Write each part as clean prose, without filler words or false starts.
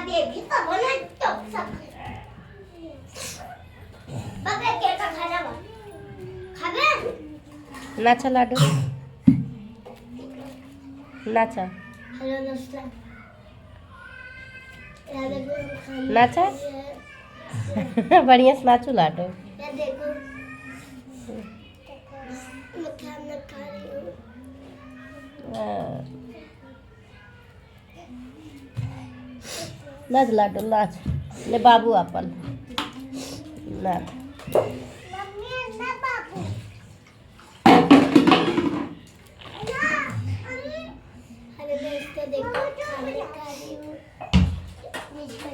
देगी तो बोले तो सब बगैर के का खाना बा खाबे नाचा लाडू नाचा हेलो दोस्तों नाचा बढ़िया से नाचू लाडू ये देखो मैं खाना खा रही हूँ नाच लाडू नाच ले बाबू अपन नाच मम्मी ना बाबू हेलो दोस्तों देखो खाना खा रही हूँ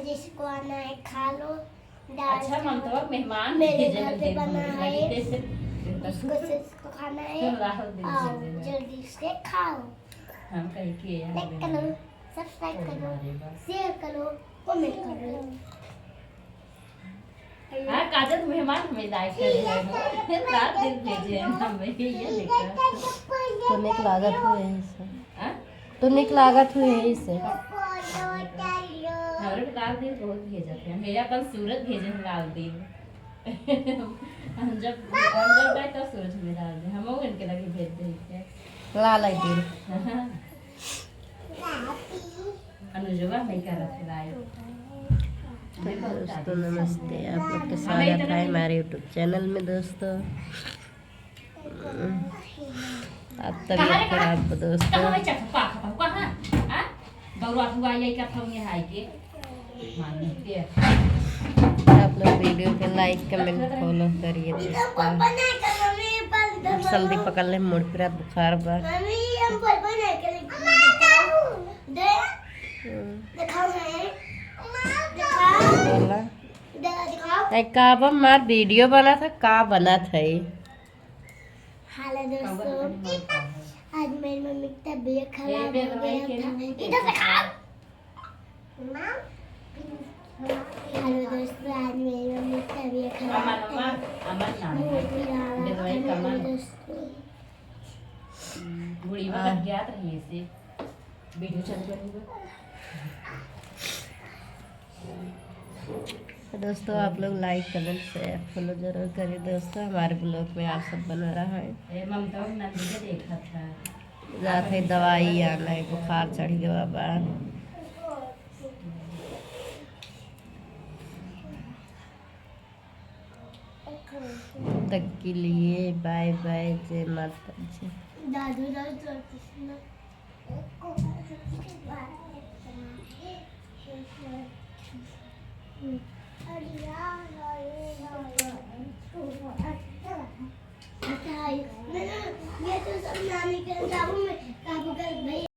जिसको आना है खा लो दाल अच्छा ममता मेहमान मेरे भेजे घर पे थे बना है उसको जिसको खाना है राहुल दे आओ दीजिए। जल्दी से खाओ हम कहीं किए हैं लाइक करो सब्सक्राइब करो शेयर करो कमेंट करो हाँ काजल मेहमान हमें लाइक कर रहे हैं रात दिन भेजे हैं हमें ये लिखा तो निक लागत हुए है इसे हाँ? तो निक लागत हुए है इसे हमारे को लाल दिल बहुत भेजा थे मेरे अपन सूरज भेजे हैं लाल दिल हम जब गए तब सूरज में डाल दे हम इनके लगे भेज दे थे लाल आई दिल अनुजवा नहीं कर रहा था लाइव दोस्तों नमस्ते आप लोग के स्वागत है हमारे यूट्यूब चैनल में दोस्तों आप तबीयत खराब हो दोस्तों कहाँ है चक्का खा कहाँ हाँ बउआ हुआ ये क्या था ये हाई के मानी दे आप लोग वीडियो के लाइक कमेंट फॉलो करिए दोस्तों जल्दी पकड़ ले मुड़ फिर बुखार बा मम्मी हम पर बना के दे दिखाओ है दिखाओ बोला दिखाओ का मार वीडियो बना था का बना था ये हेलो दोस्तों आज मेरी मम्मी की तबीयत खराब हो गई था इधर से खाओ हेलो दोस्तों आज मेरी मम्मी की तबीयत खराब है अमन नाम बेदवाई कमल बुढ़ी में ज्ञात रही से वीडियो चल रही है दोस्तों आप लोग लाइक कमेंट शेयर फॉलो जरूर करिए दोस्तों हमारे ब्लॉग में आप सब बना रहा है ममता नंदी के देखा था जाते दवाई आना है बुखार चढ़ गया बाबा तक के लिए बाय बाय जय माता जी दादू ये तो सब नानी के काबू में काबू कर भैया